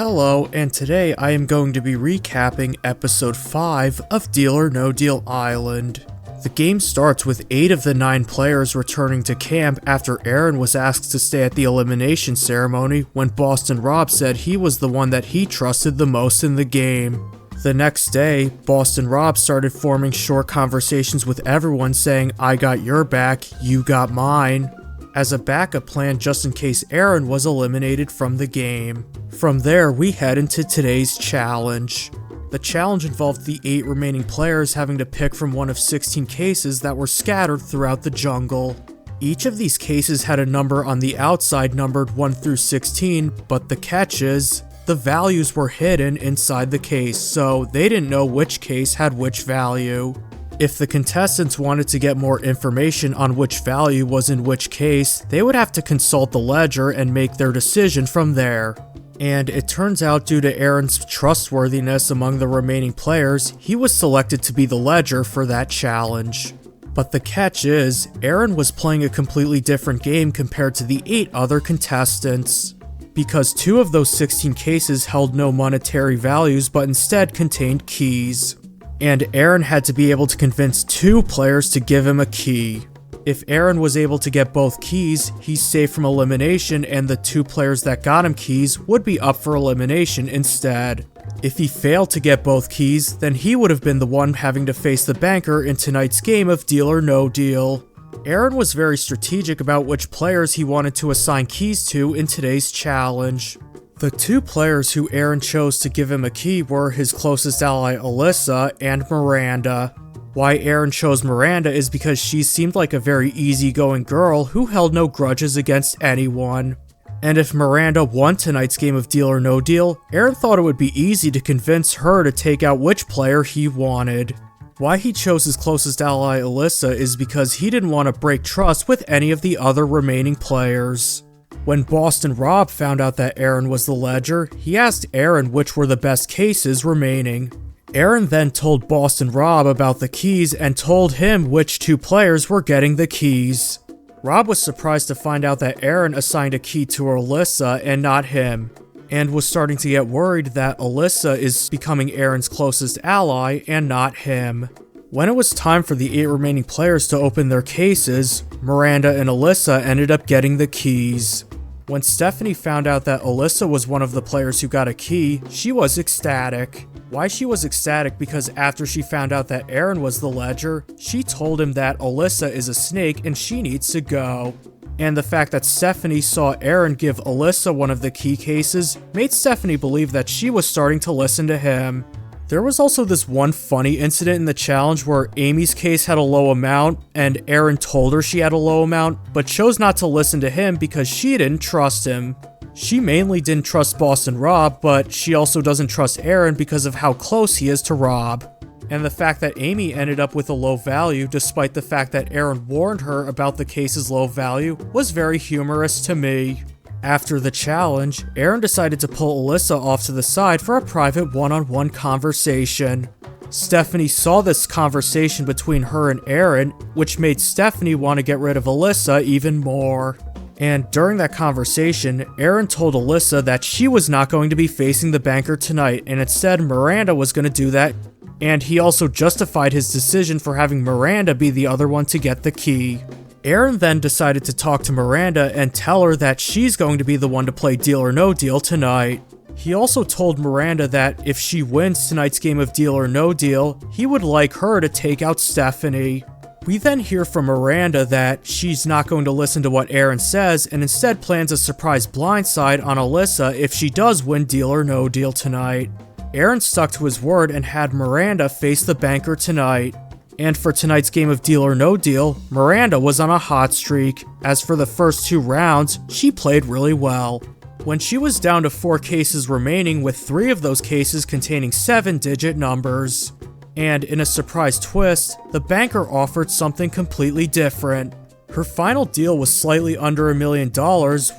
Hello, and today I am going to be recapping episode 5 of Deal or No Deal Island. The game starts with 8 of the 9 players returning to camp after Aaron was asked to stay at the elimination ceremony when Boston Rob said he was the one that he trusted the most in the game. The next day, Boston Rob started forming short conversations with everyone saying, "I got your back, you got mine," as a backup plan just in case Aaron was eliminated from the game. From there, we head into today's challenge. The challenge involved the 8 remaining players having to pick from one of 16 cases that were scattered throughout the jungle. Each of these cases had a number on the outside numbered 1 through 16, but the catch is, the values were hidden inside the case, so they didn't know which case had which value. If the contestants wanted to get more information on which value was in which case, they would have to consult the ledger and make their decision from there. And it turns out, due to Aaron's trustworthiness among the remaining players, he was selected to be the ledger for that challenge. But the catch is, Aaron was playing a completely different game compared to the 8 other contestants, because 2 of those 16 cases held no monetary values but instead contained keys. And Aaron had to be able to convince 2 players to give him a key. If Aaron was able to get both keys, he's safe from elimination, and the 2 players that got him keys would be up for elimination instead. If he failed to get both keys, then he would have been the one having to face the banker in tonight's game of Deal or No Deal. Aaron was very strategic about which players he wanted to assign keys to in today's challenge. The 2 players who Aaron chose to give him a key were his closest ally Alyssa and Miranda. Why Aaron chose Miranda is because she seemed like a very easygoing girl who held no grudges against anyone. And if Miranda won tonight's game of Deal or No Deal, Aaron thought it would be easy to convince her to take out which player he wanted. Why he chose his closest ally Alyssa is because he didn't want to break trust with any of the other remaining players. When Boston Rob found out that Aaron was the ledger, he asked Aaron which were the best cases remaining. Aaron then told Boston Rob about the keys and told him which 2 players were getting the keys. Rob was surprised to find out that Aaron assigned a key to Alyssa and not him, and was starting to get worried that Alyssa is becoming Aaron's closest ally and not him. When it was time for the 8 remaining players to open their cases, Miranda and Alyssa ended up getting the keys. When Stephanie found out that Alyssa was one of the players who got a key, she was ecstatic. Why she was ecstatic? Because after she found out that Aaron was the ledger, she told him that Alyssa is a snake and she needs to go. And the fact that Stephanie saw Aaron give Alyssa one of the key cases made Stephanie believe that she was starting to listen to him. There was also this one funny incident in the challenge where Amy's case had a low amount, and Aaron told her she had a low amount, but chose not to listen to him because she didn't trust him. She mainly didn't trust Boston Rob, but she also doesn't trust Aaron because of how close he is to Rob. And the fact that Amy ended up with a low value, despite the fact that Aaron warned her about the case's low value, was very humorous to me. After the challenge, Aaron decided to pull Alyssa off to the side for a private one-on-one conversation. Stephanie saw this conversation between her and Aaron, which made Stephanie want to get rid of Alyssa even more. And during that conversation, Aaron told Alyssa that she was not going to be facing the banker tonight, and instead Miranda was going to do that, and he also justified his decision for having Miranda be the other one to get the key. Aaron then decided to talk to Miranda and tell her that she's going to be the one to play Deal or No Deal tonight. He also told Miranda that if she wins tonight's game of Deal or No Deal, he would like her to take out Stephanie. We then hear from Miranda that she's not going to listen to what Aaron says and instead plans a surprise blindside on Alyssa if she does win Deal or No Deal tonight. Aaron stuck to his word and had Miranda face the banker tonight. And for tonight's game of Deal or No Deal, Miranda was on a hot streak. As for the first 2 rounds, she played really well. When she was down to 4 cases remaining, with 3 of those cases containing 7-digit numbers. And in a surprise twist, the banker offered something completely different. Her final deal was slightly under $1 million,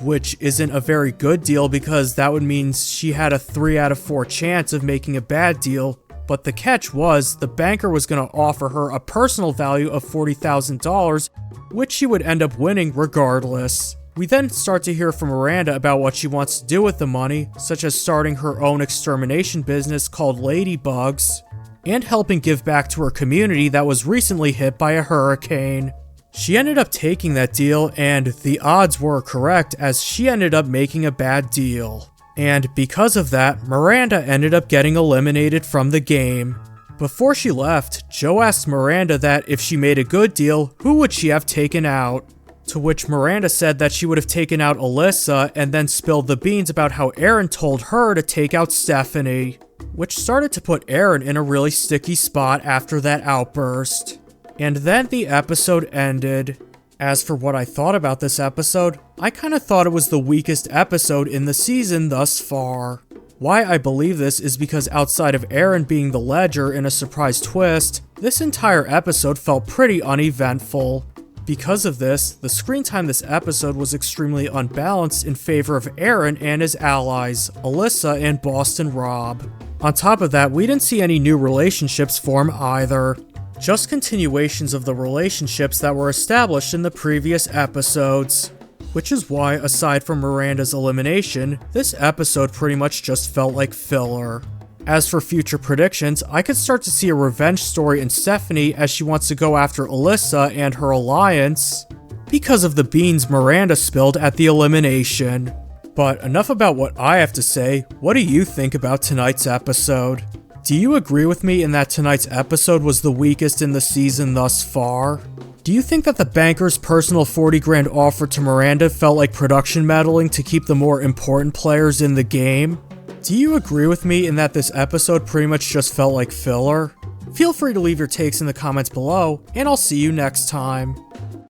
which isn't a very good deal because that would mean she had a 3 out of 4 chance of making a bad deal. But the catch was, the banker was going to offer her a personal value of $40,000, which she would end up winning regardless. We then start to hear from Miranda about what she wants to do with the money, such as starting her own extermination business called Ladybugs, and helping give back to her community that was recently hit by a hurricane. She ended up taking that deal, and the odds were correct as she ended up making a bad deal. And because of that, Miranda ended up getting eliminated from the game. Before she left, Joe asked Miranda that if she made a good deal, who would she have taken out? To which Miranda said that she would have taken out Alyssa and then spilled the beans about how Aaron told her to take out Stephanie, which started to put Aaron in a really sticky spot after that outburst. And then the episode ended. As for what I thought about this episode, I kinda thought it was the weakest episode in the season thus far. Why I believe this is because outside of Aaron being the ledger in a surprise twist, this entire episode felt pretty uneventful. Because of this, the screen time this episode was extremely unbalanced in favor of Aaron and his allies, Alyssa and Boston Rob. On top of that, we didn't see any new relationships form either. Just continuations of the relationships that were established in the previous episodes. Which is why, aside from Miranda's elimination, this episode pretty much just felt like filler. As for future predictions, I could start to see a revenge story in Stephanie as she wants to go after Alyssa and her alliance because of the beans Miranda spilled at the elimination. But enough about what I have to say. What do you think about tonight's episode? Do you agree with me in that tonight's episode was the weakest in the season thus far? Do you think that the banker's personal 40 grand offer to Miranda felt like production meddling to keep the more important players in the game? Do you agree with me in that this episode pretty much just felt like filler? Feel free to leave your takes in the comments below, and I'll see you next time.